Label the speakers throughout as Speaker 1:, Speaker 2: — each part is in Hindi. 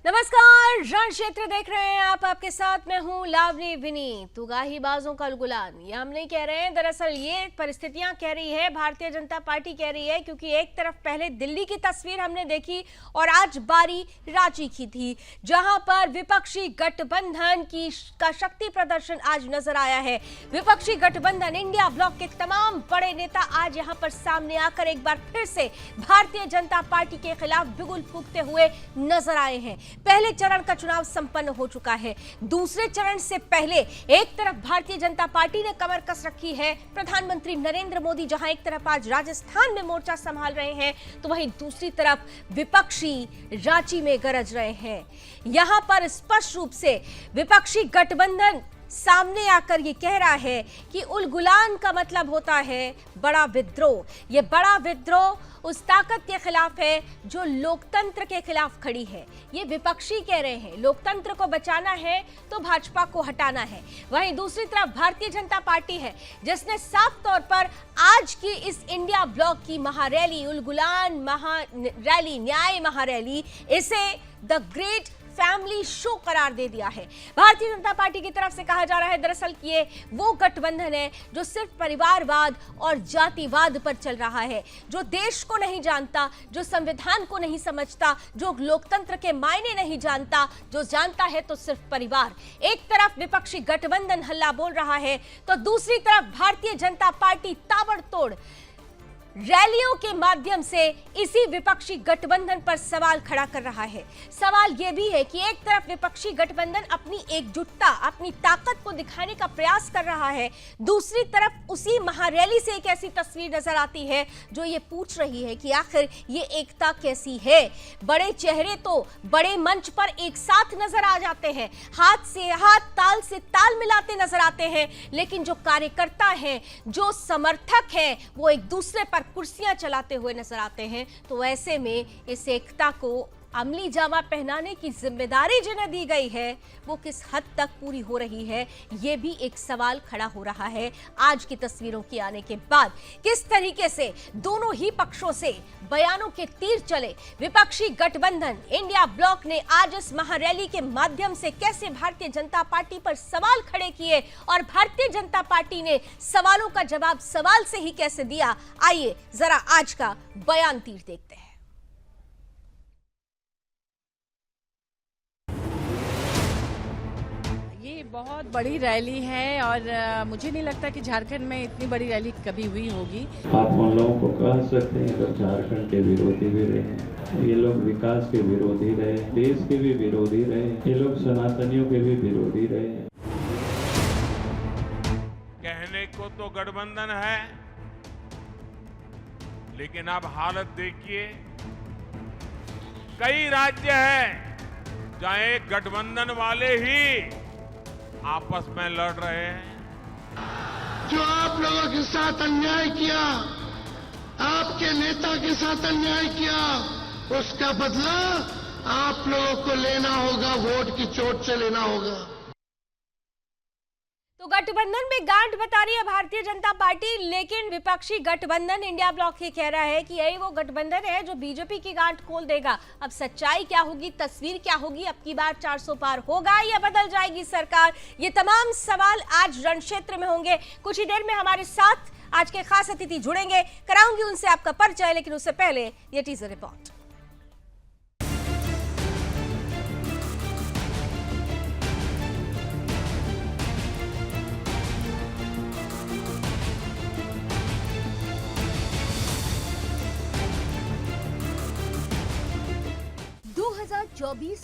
Speaker 1: नमस्कार, रण क्षेत्र देख रहे हैं आप। आपके साथ मैं हूं लावनी विनीत। तुगाही बाजों का गुलान ये हम नहीं कह रहे हैं, दरअसल ये परिस्थितियां कह रही है, भारतीय जनता पार्टी कह रही है। क्योंकि एक तरफ पहले दिल्ली की तस्वीर हमने देखी और आज बारी रांची की थी, जहां पर विपक्षी गठबंधन का शक्ति प्रदर्शन आज नजर आया है। विपक्षी गठबंधन इंडिया ब्लॉक के तमाम बड़े नेता आज यहां पर सामने आकर एक बार फिर से भारतीय जनता पार्टी के खिलाफ बिगुल फूंकते हुए नजर आए हैं। पहले चरण का चुनाव संपन्न हो चुका है। दूसरे चरण से पहले एक तरफ भारतीय जनता पार्टी ने कमर कस रखी है, प्रधानमंत्री नरेंद्र मोदी जहां एक तरफ आज राजस्थान में मोर्चा संभाल रहे हैं, तो वहीं दूसरी तरफ विपक्षी रांची में गरज रहे हैं। यहां पर स्पष्ट रूप से विपक्षी गठबंधन सामने आकर ये कह रहा है कि उलगुलान का मतलब होता है बड़ा विद्रोह। ये बड़ा विद्रोह उस ताकत के खिलाफ है जो लोकतंत्र के खिलाफ खड़ी है। ये विपक्षी कह रहे हैं लोकतंत्र को बचाना है तो भाजपा को हटाना है। वहीं दूसरी तरफ भारतीय जनता पार्टी है जिसने साफ तौर पर आज की इस इंडिया ब्लॉक की महारैली, उलगुलान महारैली, न्याय महारैली, इसे द ग्रेट फैमिली शो करार दे दिया है। भारतीय जनता पार्टी की तरफ से कहा जा रहा है दरअसल कि ये वो गठबंधन है जो सिर्फ परिवारवाद और जातिवाद पर चल रहा है, जो देश को नहीं जानता, जो संविधान को नहीं समझता, जो लोकतंत्र के मायने नहीं जानता, जो जानता है तो सिर्फ परिवार। एक तरफ विपक्षी गठबंधन हल्ला बोल रहा है तो दूसरी तरफ भारतीय जनता पार्टी ताबड़तोड़ रैलियों के माध्यम से इसी विपक्षी गठबंधन पर सवाल खड़ा कर रहा है। सवाल यह भी है कि एक तरफ विपक्षी गठबंधन अपनी एकजुटता, अपनी ताकत को दिखाने का प्रयास कर रहा है, दूसरी तरफ उसी महारैली से एक ऐसी तस्वीर नजर आती है जो ये पूछ रही है कि आखिर ये एकता कैसी है। बड़े चेहरे तो बड़े मंच पर एक साथ नजर आ जाते हैं, हाथ से हाथ, ताल से ताल मिलाते नजर आते हैं, लेकिन जो कार्यकर्ता हैं, जो समर्थक हैं, वो एक दूसरे पर कुर्सियां चलाते हुए नजर आते हैं। तो ऐसे में इस एकता को अमली जामा पहनाने की जिम्मेदारी जिन्हें दी गई है वो किस हद तक पूरी हो रही है, ये भी एक सवाल खड़ा हो रहा है। आज की तस्वीरों के आने के बाद किस तरीके से दोनों ही पक्षों से बयानों के तीर चले, विपक्षी गठबंधन इंडिया ब्लॉक ने आज इस महारैली के माध्यम से कैसे भारतीय जनता पार्टी पर सवाल खड़े किए और भारतीय जनता पार्टी ने सवालों का जवाब सवाल से ही कैसे दिया, आइए जरा आज का बयान तीर देखते हैं।
Speaker 2: बहुत बड़ी रैली है और मुझे नहीं लगता कि झारखंड में इतनी बड़ी रैली कभी हुई होगी।
Speaker 3: आप उन लोगों को कह सकते हैं जो झारखंड के विरोधी भी रहे हैं, ये लोग विकास के विरोधी रहे, देश के भी विरोधी रहे, ये लोग सनातनियों के भी विरोधी रहे।
Speaker 4: कहने को तो गठबंधन है, लेकिन अब हालत देखिए, कई राज्य हैं जहां एक गठबंधन वाले ही आपस में लड़ रहे हैं।
Speaker 5: जो आप लोगों के साथ अन्याय किया, आपके नेता के साथ अन्याय किया, उसका बदला आप लोगों को लेना होगा, वोट की चोट से लेना होगा।
Speaker 1: तो गठबंधन में गांठ बता रही है भारतीय जनता पार्टी, लेकिन विपक्षी गठबंधन इंडिया ब्लॉक ये कह रहा है कि यही वो गठबंधन है जो बीजेपी की गांठ खोल देगा। अब सच्चाई क्या होगी, तस्वीर क्या होगी, अब की बार 400 पार होगा या बदल जाएगी सरकार, ये तमाम सवाल आज रण क्षेत्र में होंगे। कुछ ही देर में हमारे साथ आज के खास अतिथि जुड़ेंगे, कराऊंगी उनसे आपका परिचय, लेकिन उससे पहले ये टीजर रिपोर्ट।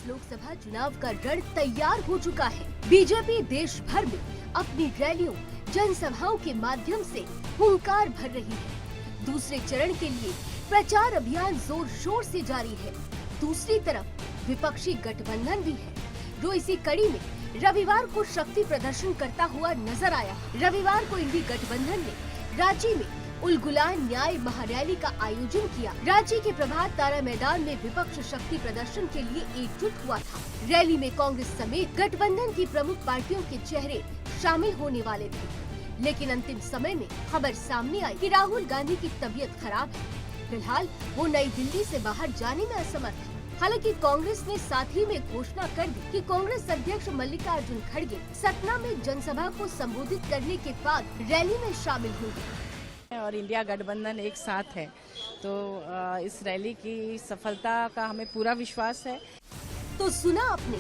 Speaker 1: लोकसभा चुनाव का रण तैयार हो चुका है। बीजेपी देश भर में अपनी रैलियों, जनसभाओं के माध्यम से हुंकार भर रही है। दूसरे चरण के लिए प्रचार अभियान जोर शोर से जारी है। दूसरी तरफ विपक्षी गठबंधन भी है जो इसी कड़ी में रविवार को शक्ति प्रदर्शन करता हुआ नजर आया। रविवार को इंडी गठबंधन ने रांची में उलगुलान न्याय महारैली का आयोजन किया। रांची के प्रभात तारा मैदान में विपक्ष शक्ति प्रदर्शन के लिए एकजुट हुआ था। रैली में कांग्रेस समेत गठबंधन की प्रमुख पार्टियों के चेहरे शामिल होने वाले थे, लेकिन अंतिम समय में खबर सामने आई कि राहुल गांधी की तबीयत खराब है। फिलहाल वो नई दिल्ली से बाहर जाने में असमर्थ है। हालांकि कांग्रेस ने साथ ही में घोषणा कर दी कि कांग्रेस अध्यक्ष मल्लिकार्जुन खड़गे सतना में जनसभा को संबोधित करने के बाद रैली में शामिल होंगे।
Speaker 2: और इंडिया गठबंधन एक साथ है, तो इस रैली की सफलता का हमें पूरा विश्वास है।
Speaker 1: तो सुना आपने,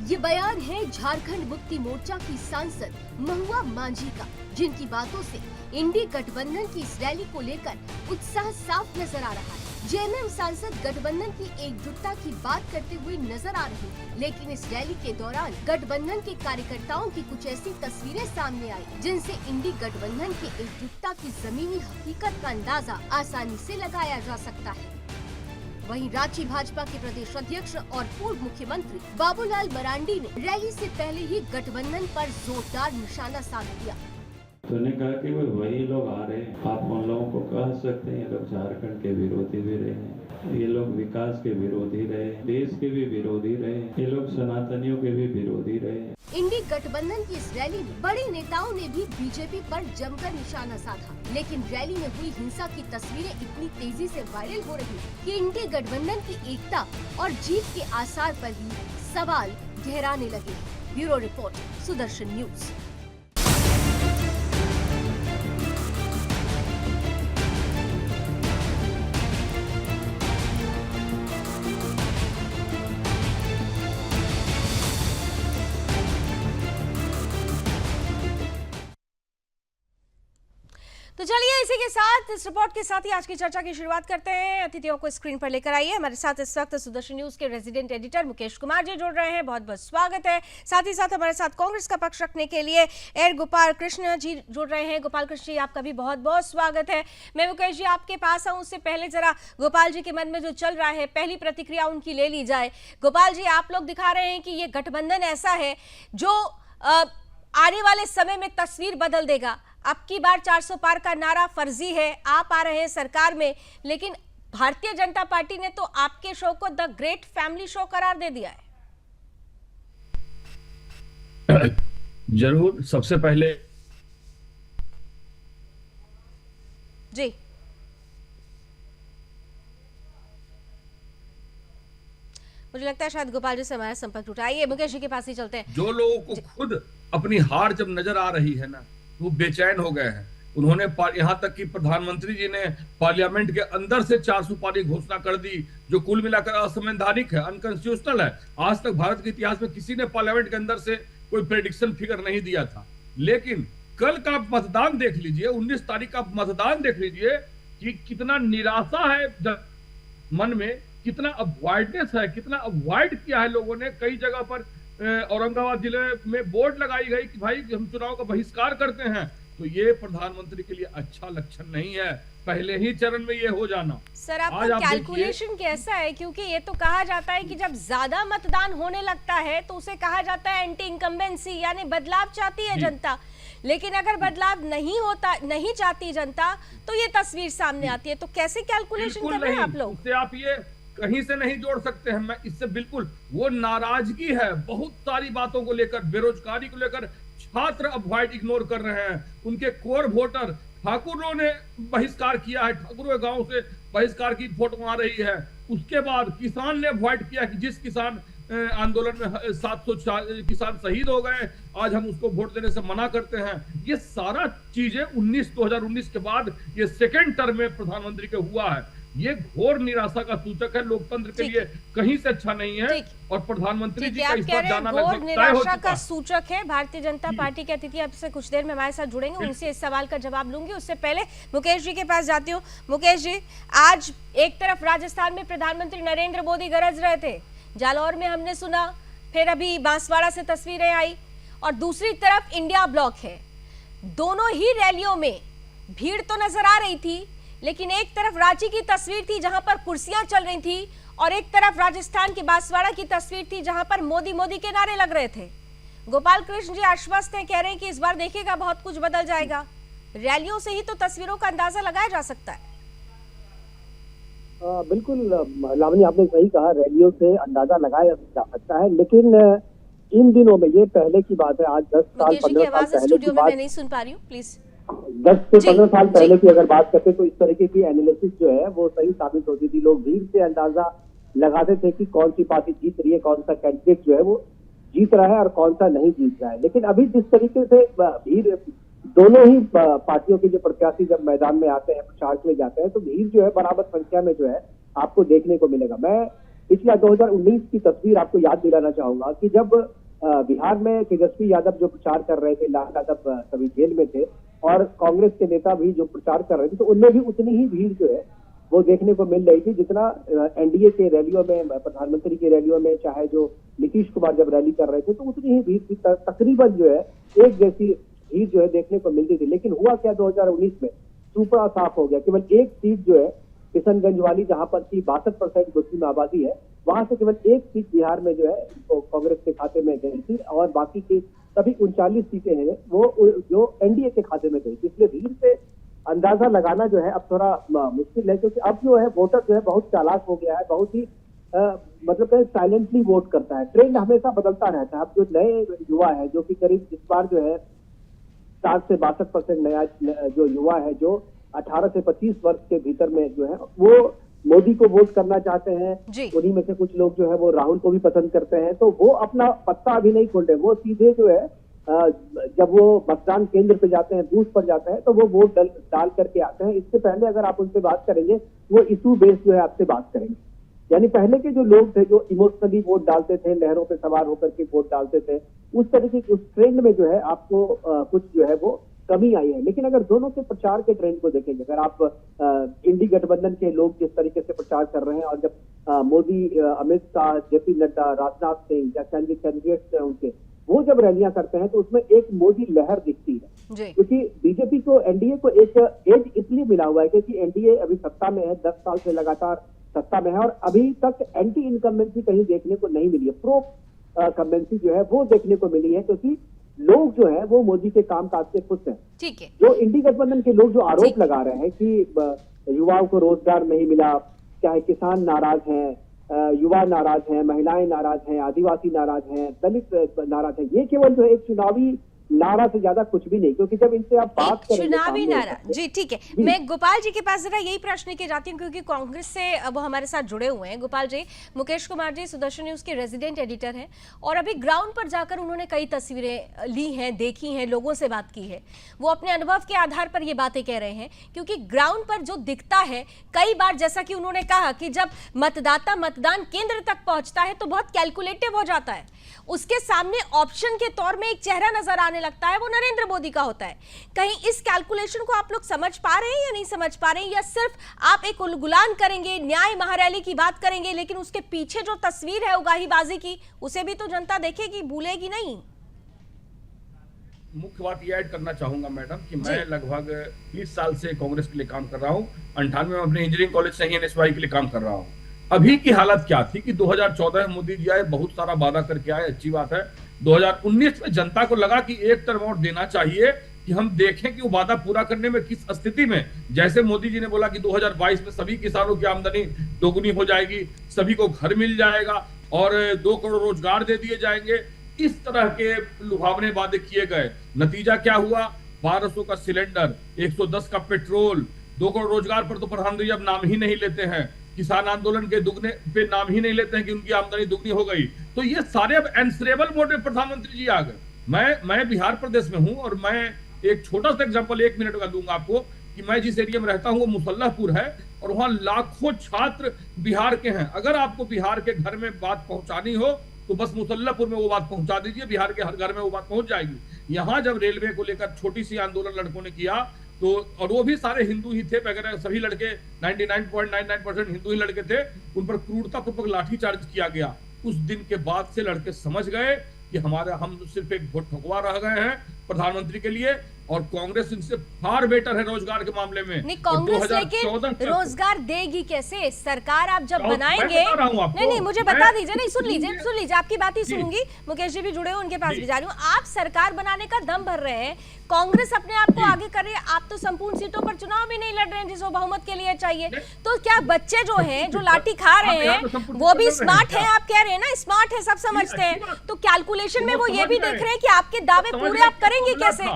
Speaker 1: ये बयान है झारखंड मुक्ति मोर्चा की सांसद महुआ मांझी का, जिनकी बातों से इंडी गठबंधन की इस रैली को लेकर उत्साह साफ नजर आ रहा है। जेएमएम सांसद गठबंधन की एकजुटता की बात करते हुए नजर आ रही है, लेकिन इस रैली के दौरान गठबंधन के कार्यकर्ताओं की कुछ ऐसी तस्वीरें सामने आई जिनसे इंडी गठबंधन की एकजुटता की जमीनी हकीकत का अंदाजा आसानी से लगाया जा सकता है। वहीं रांची भाजपा के प्रदेश अध्यक्ष और पूर्व मुख्यमंत्री बाबूलाल मरांडी ने रैली से पहले ही गठबंधन पर जोरदार निशाना साध दिया।
Speaker 3: तो ने कहा कि वो वही लोग आ रहे हैं, आप उन लोगों को कह सकते हैं ये लोग झारखंड के विरोधी भी रहे हैं, ये लोग विकास के विरोधी रहे, देश के भी विरोधी रहे, ये लोग सनातनियों के भी विरोधी रहे।
Speaker 1: इंडी गठबंधन की इस रैली में बड़े नेताओं ने भी बीजेपी पर जमकर निशाना साधा, लेकिन रैली में हुई हिंसा की तस्वीरें इतनी तेजी से वायरल हो रही कि इंडी गठबंधन की एकता और जीत के आसार पर ही सवाल गहराने लगे। Bureau report, Sudarshan news. तो चलिए इसी के साथ, इस रिपोर्ट के साथ ही आज की चर्चा की शुरुआत करते हैं। अतिथियों को स्क्रीन पर लेकर आइए। हमारे साथ इस वक्त सुदर्शन न्यूज के रेजिडेंट एडिटर मुकेश कुमार जी जुड़ रहे हैं, बहुत बहुत स्वागत है। साथ ही साथ हमारे साथ कांग्रेस का पक्ष रखने के लिए एयर गोपाल कृष्ण जी जुड़ रहे हैं। गोपाल कृष्ण जी, आपका भी बहुत बहुत स्वागत है। मैं मुकेश जी आपके पास आऊँ उससे पहले जरा गोपाल जी के मन में जो चल रहा है, पहली प्रतिक्रिया उनकी ले ली जाए। गोपाल जी, आप लोग दिखा रहे हैं कि ये गठबंधन ऐसा है जो आने वाले समय में तस्वीर बदल देगा। अब की बार 400 पार का नारा फर्जी है, आप आ रहे हैं सरकार में, लेकिन भारतीय जनता पार्टी ने तो आपके शो को द ग्रेट फैमिली शो करार दे दिया है।
Speaker 6: जरूर, सबसे पहले
Speaker 1: जी मुझे लगता है शायद गोपाल जी से हमारा संपर्क टूटा। आइए मुकेश जी के पास ही चलते हैं।
Speaker 6: जो लोगों को खुद अपनी हार जब नजर आ रही है ना, वो बेचैन हो गए हैं। उन्होंने यहाँ तक कि प्रधानमंत्री जी ने पार्लियामेंट के अंदर से 400 पार की घोषणा कर दी, जो कुल मिलाकर असंवैधानिक है, अनकॉन्स्टिट्यूशनल है। आज तक भारत के इतिहास में किसी ने पार्लियामेंट के अंदर से कोई प्रेडिक्शन फिगर नहीं दिया था। लेकिन कल का मतदान देख लीजिए, 19 तारीख का मतदान देख लीजिए कि कितना निराशा है मन में, कितना अवॉइडनेस है, कितना अवॉइड किया है लोगों ने। कई जगह पर औरंगाबाद जिले में बोर्ड लगाई गई कि भाई हम चुनाव का बहिष्कार करते हैं। तो ये प्रधानमंत्री के लिए अच्छा लक्षण नहीं है, पहले ही चरण में ये हो जाना।
Speaker 1: सर, आपका कैलकुलेशन कैसा है? क्योंकि ये तो कहा जाता है कि जब ज्यादा मतदान होने लगता है तो उसे कहा जाता है एंटी इनकम्बेंसी, यानी बदलाव चाहती है जनता। लेकिन अगर बदलाव नहीं होता, नहीं चाहती जनता, तो ये तस्वीर सामने आती है। तो कैसे कैलकुलेशन कर रहे हैं आप लोग?
Speaker 6: इससे आप ये कहीं से नहीं जोड़ सकते हैं। मैं इससे बिल्कुल, वो नाराजगी है बहुत सारी बातों को लेकर, बेरोजगारी को लेकर। छात्र अब व्हाइट इग्नोर कर रहे हैं, उनके कोर वोटर ठाकुरों ने बहिष्कार किया है, ठाकुरों गांव से बहिष्कार की फोटो आ रही है। उसके बाद किसान ने व्हाइट किया कि जिस किसान आंदोलन में 700 किसान शहीद हो गए, आज हम उसको वोट देने से मना करते हैं। ये सारा चीजें 2019 के बाद ये सेकेंड टर्म में प्रधानमंत्री के हुआ है। ये घोर निराशा का सूचक है, लोकतंत्र के लिए कहीं से अच्छा नहीं है। और प्रधानमंत्री जी का इस बार जाना
Speaker 1: घोर निराशा का सूचक है। भारतीय जनता पार्टी के अतिथि अब से कुछ देर में हमारे साथ जुड़ेंगे, उनसे इस सवाल का जवाब लूंगी। उससे पहले मुकेश जी के पास जाती हूँ। मुकेश जी, आज एक तरफ राजस्थान में प्रधानमंत्री नरेंद्र मोदी गरज रहे थे, जालौर में हमने सुना, फिर अभी बांसवाड़ा से तस्वीरें आई, और दूसरी तरफ इंडिया ब्लॉक है। दोनों ही रैलियों में भीड़ तो नजर आ रही थी, लेकिन एक तरफ रांची की तस्वीर थी जहां पर कुर्सियां चल रही थी, और एक तरफ राजस्थान की बांसवाड़ा की तस्वीर थी जहां पर मोदी मोदी के नारे लग रहे थे। गोपाल कृष्ण जी आश्वस्त हैं, कह रहे हैं कि इस बार देखिएगा बहुत कुछ बदल जाएगा। रैलियों से ही तो तस्वीरों का अंदाजा लगाया जा सकता है।
Speaker 7: बिल्कुल लावनी, आपने सही कहा, रैलियों से अंदाजा लगाया जा सकता है। लेकिन इन दिनों में, ये पहले की बात है, आज 10 साल 15 साल पहले की बात,
Speaker 1: मैं नहीं सुन पा रही हूँ, प्लीज।
Speaker 7: 10 से 15 साल पहले की अगर बात करते तो इस तरीके की एनालिसिस जो है वो सही साबित होती थी। लोग भीड़ से अंदाजा लगाते थे कि कौन सी पार्टी जीत रही है, कौन सा कैंडिडेट जो है वो जीत रहा है और कौन सा नहीं जीत रहा है। लेकिन अभी जिस तरीके से भीड़, दोनों ही पार्टियों के जो प्रत्याशी जब मैदान में आते हैं, प्रचार के लिए जाते हैं, तो भीड़ जो है बराबर संख्या में जो है आपको देखने को मिलेगा। मैं पिछला 2019 की तस्वीर आपको याद दिलाना चाहूंगा कि जब बिहार में तेजस्वी यादव जो प्रचार कर रहे थे, लाल यादव सभी जेल में थे और कांग्रेस के नेता भी जो प्रचार कर रहे थे, तो उनमें भी उतनी ही भीड़ जो है वो देखने को मिल रही थी जितना एनडीए के रैलियों में, प्रधानमंत्री की रैलियों में, चाहे जो नीतीश कुमार जब रैली कर रहे थे तो उतनी ही भीड़ थी। तकरीबन जो है एक जैसी भीड़ जो है देखने को मिलती थी। लेकिन हुआ क्या 2019 में, सुपड़ा साफ हो गया। केवल एक सीट जो है किशनगंज वाली, जहां पर की 62% मुस्लिम आबादी है, वहां से केवल एक सीट बिहार में जो है कांग्रेस के खाते में गई थी और बाकी की सभी 39 सीटें हैं वो जो एनडीए के खाते में गई थी। इसलिए भीड़ से अंदाजा लगाना जो है अब थोड़ा मुश्किल है, क्योंकि अब जो है वोटर जो है बहुत चालाक हो गया है, बहुत ही मतलब साइलेंटली वोट करता है। ट्रेंड हमेशा बदलता रहता है। अब जो नए युवा है, जो कि करीब इस बार जो है 60 से 62% नया जो युवा है, जो 18 से 25 वर्ष के भीतर में जो है वो मोदी को वोट करना चाहते हैं। उन्हीं में से कुछ लोग जो है वो राहुल को भी पसंद करते हैं। तो वो अपना पत्ता अभी नहीं खोल रहे, वो सीधे जो है जब वो मतदान केंद्र पे जाते हैं, बूथ पर जाते हैं, तो वो वोट डाल करके आते हैं। इससे पहले अगर आप उनसे बात करेंगे, वो इशू बेस्ड जो है आपसे बात करेंगे। यानी पहले के जो लोग थे जो इमोशनली वोट डालते थे, लहरों पे सवार होकर के वोट डालते थे, उस तरीके उस ट्रेंड में जो है आपको कुछ जो है वो कमी आई है। लेकिन अगर दोनों के प्रचार के ट्रेंड को देखेंगे, अगर आप इंडी गठबंधन के लोग जिस तरीके से प्रचार कर रहे हैं और जब मोदी, अमित शाह, जेपी नड्डा, राजनाथ सिंह या कैंडिडेट्स हैं उनके, वो जब रैलियां करते हैं तो उसमें एक मोदी लहर दिखती है। क्योंकि बीजेपी को, एनडीए को एक एज इसलिए मिला हुआ है क्योंकि एनडीए अभी सत्ता में है, 10 साल से लगातार सत्ता में है और अभी तक एंटी इनकम्बेंसी कहीं देखने को नहीं मिली है। प्रो कम्बेंसी जो है वो देखने को मिली है, क्योंकि लोग जो है वो मोदी के कामकाज से खुश हैं।
Speaker 1: ठीक है।
Speaker 7: जो इंडी गठबंधन के लोग जो आरोप लगा रहे हैं कि युवाओं को रोजगार नहीं मिला, चाहे किसान नाराज हैं, युवा नाराज हैं, महिलाएं नाराज हैं, आदिवासी नाराज हैं, दलित नाराज हैं, ये केवल जो एक चुनावी नारा से ज्यादा कुछ भी नहीं। क्योंकि जब इनसे आप बात करेंगे
Speaker 1: चुनावी नारा, जी ठीक है, मैं गोपाल जी के पास जरा यही प्रश्न के जाती हूँ क्योंकि कांग्रेस से अब हमारे साथ जुड़े हुए हैं। गोपाल जी, मुकेश कुमार जी सुदर्शन न्यूज के रेजिडेंट एडिटर हैं और अभी ग्राउंड पर जाकर उन्होंने कई तस्वीरें ली हैं, देखी हैं, लोगों से बात की है। वो अपने अनुभव के आधार पर ये बातें कह रहे हैं क्योंकि ग्राउंड पर जो दिखता है, कई बार जैसा कि उन्होंने कहा कि जब मतदाता मतदान केंद्र तक पहुंचता है तो बहुत कैलकुलेटिव हो जाता है, उसके सामने ऑप्शन के तौर में एक चेहरा नजर आने लगता है, वो नरेंद्र मोदी का होता है। कहीं इस कैलकुलेशन को आप लोग समझ पा रहे हैं या नहीं समझ पा रहे हैं, या सिर्फ आप एक उलगुलान करेंगे, न्याय महारैली की बात करेंगे, लेकिन उसके पीछे जो तस्वीर है उगाहीबाजी की, उसे भी तो जनता देखेगी, भूलेगी नहीं।
Speaker 6: मुख्य बात यह ऐड करना चाहूंगा मैडम कि मैं लगभग 20 साल से कांग्रेस के लिए काम कर रहा हूं। 98 में अपने इंजीनियरिंग कॉलेज से ही एनएसवाई के लिए काम कर रहा हूं। अभी की हालत क्या थी कि 2014 में मोदी जी आए, बहुत सारा वादा करके आए, अच्छी बात है। 2019 में जनता को लगा कि एक टर्म और देना चाहिए कि हम देखें कि वो वादा पूरा करने में किस स्थिति में, जैसे मोदी जी ने बोला कि 2022 में सभी किसानों की आमदनी दोगुनी हो जाएगी, सभी को घर मिल जाएगा और 2 करोड़ रोजगार दे दिए जाएंगे, इस तरह के लुभावने वादे किए गए। नतीजा क्या हुआ? 1200 का सिलेंडर, 110 का पेट्रोल, 2 करोड़ रोजगार पर तो प्रधानमंत्री अब नाम ही नहीं लेते हैं, किसान आंदोलन के दुगने पे नाम ही नहीं लेते हैं कि उनकी आमदनी दुगनी हो गई। तो ये सारे अब एंसरेबल मोड में प्रधानमंत्री जी आ गए। मैं बिहार प्रदेश में हूं और मैं एक छोटा सा एग्जांपल 1 मिनट का दूंगा आपको कि मैं जिस एरिया में रहता हूं वो मुसल्लापुर है और वहां लाखों छात्र बिहार के हैं। अगर आपको बिहार के घर में बात पहुंचानी हो तो बस मुसल्लापुर में वो बात पहुंचा दीजिए, बिहार के हर घर में वो बात पहुंच जाएगी। यहाँ जब रेलवे को लेकर छोटी सी आंदोलन लड़कों ने किया तो, और वो भी सारे हिंदू ही थे, वगैरह सभी लड़के 99.99% हिंदू ही लड़के थे, उन पर क्रूरतापूर्वक लाठीचार्ज किया गया। उस दिन के बाद से लड़के समझ गए कि हम सिर्फ एक वोट ठुकवा रह गए हैं प्रधानमंत्री के लिए और कांग्रेस इनसे फार बेटर है रोजगार के मामले में।
Speaker 1: नहीं, कांग्रेस लेकिन रोजगार देगी कैसे? सरकार आप जब बनाएंगे, नहीं मुझे बता दीजिए, नहीं सुन लीजिए आपकी बात ही सुनूंगी। मुकेश जी भी जुड़े हो, उनके पास भी जा रही हूँ। आप सरकार बनाने का दम भर रहे हैं, कांग्रेस अपने आप को आगे कर रही है, आप तो संपूर्ण सीटों पर चुनाव भी नहीं लड़ रहे हैं जिसको बहुमत के लिए चाहिए। तो क्या बच्चे जो हैं, जो लाठी खा रहे हैं, वो भी स्मार्ट है? आप कह रहे हैं ना स्मार्ट है, सब समझते हैं, तो कैलकुलेशन में वो ये भी देख रहे हैं कि आपके दावे पूरे आप करेंगे कैसे?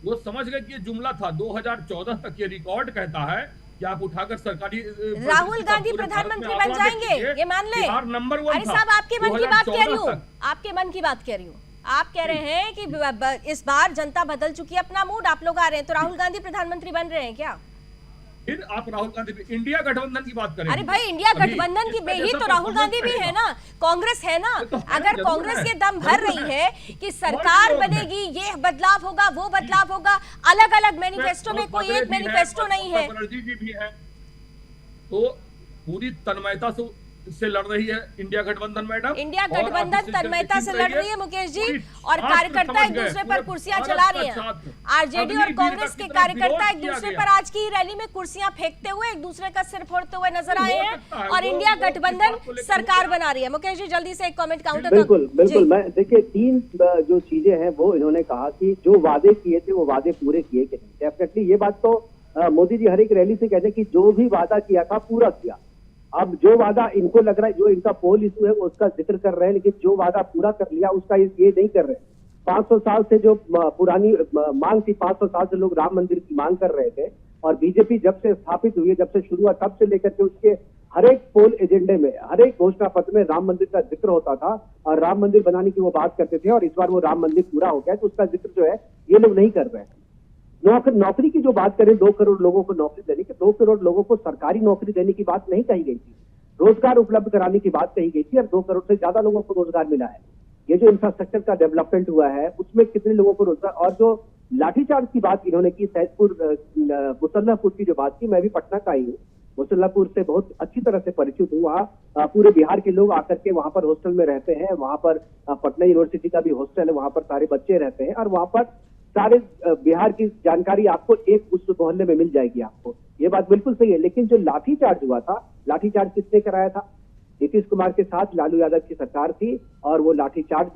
Speaker 6: वो समझ गए कि ये जुमला था। 2014 तक ये रिकॉर्ड कहता है कि आप उठाकर सरकारी
Speaker 1: राहुल गांधी प्रधानमंत्री बन जाएंगे, ये मान ले।
Speaker 6: बिहार नंबर 1
Speaker 1: अरे साहब, आपके मन की बात कह रही हूँ,
Speaker 6: 2014
Speaker 1: आपके मन की बात कह रही हूँ। आप कह रहे हैं कि इस बार जनता बदल चुकी है, अपना मूड, आप लोग आ रहे हैं, तो राहुल गांधी प्रधानमंत्री बन रहे हैं क्या?
Speaker 6: फिर आप राहुल गांधी इंडिया गठबंधन की बात करें।
Speaker 1: अरे भाई, इंडिया गठबंधन की ही तो राहुल गांधी भी है ना, कांग्रेस है ना। अगर कांग्रेस ये दम भर रही है कि सरकार बनेगी, ये बदलाव होगा, वो बदलाव होगा, अलग अलग मैनिफेस्टो में कोई एक मैनिफेस्टो नहीं है।
Speaker 6: बनर्जी जी भी है, तो पूरी तन्मयता से लड़ रही है इंडिया गठबंधन मैडम।
Speaker 1: इंडिया गठबंधन तन्मयता से लड़ रही है मुकेश जी, और कार्यकर्ता एक दूसरे पर कुर्सियां चला रहे हैं। आरजेडी और कांग्रेस के कार्यकर्ता एक दूसरे पर आज की रैली में कुर्सियां फेंकते हुए एक दूसरे का सिर फोड़ते हुए नजर आए हैं, और इंडिया गठबंधन सरकार बना रही है। मुकेश जी जल्दी से एक कमेंट काउंटर।
Speaker 7: बिल्कुल बिल्कुल, मैं देखिए 3 जो चीजें हैं वो इन्होंने कहा कि जो वादे किए थे वो वादे पूरे किए कि नहीं। डेफिनेटली ये बात तो मोदी जी हर एक रैली से कहते हैं कि जो भी वादा किया था पूरा किया। अब जो वादा इनको लग रहा है, जो इनका पोल इशू है वो उसका जिक्र कर रहे हैं, लेकिन जो वादा पूरा कर लिया उसका ये नहीं कर रहे। 500 साल से जो पुरानी मांग थी, 500 साल से लोग राम मंदिर की मांग कर रहे थे, और बीजेपी जब से स्थापित हुई है, जब से शुरू हुआ, तब से लेकर के उसके हर एक पोल एजेंडे में, हर एक घोषणा पत्र में राम मंदिर का जिक्र होता था, और राम मंदिर बनाने की वो बात करते थे, और इस बार वो राम मंदिर पूरा हो गया, तो उसका जिक्र जो है ये लोग नहीं कर रहे हैं। नौकरी की जो बात करें, 2 करोड़ लोगों को नौकरी देने की, 2 करोड़ लोगों को सरकारी नौकरी देने की बात नहीं कही गई थी, रोजगार उपलब्ध कराने की बात कही गई थी, और 2 करोड़ से ज्यादा लोगों को रोजगार मिला है। ये जो इंफ्रास्ट्रक्चर का डेवलपमेंट हुआ है उसमें कितने लोगों को रोजगार, और जो लाठीचार्ज की बात इन्होंने की, सैदपुर मुसल्लापुर की जो बात की, मैं भी पटना का ही हूँ, मुसल्लापुर से बहुत अच्छी तरह से परिचित हूँ। वहाँ पूरे बिहार के लोग आकर के वहाँ पर हॉस्टल में रहते हैं, वहाँ पर पटना यूनिवर्सिटी का भी हॉस्टल है, वहाँ पर सारे बच्चे रहते हैं, और वहाँ पर सारे बिहार की जानकारी आपको एक उस मोहल्ले में मिल जाएगी आपको। ये बात बिल्कुल सही है, लेकिन जो लाठीचार्ज हुआ था, लाठीचार्ज किसने कराया था? नीतीश कुमार के साथ लालू यादव की सरकार थी, और वो लाठीचार्ज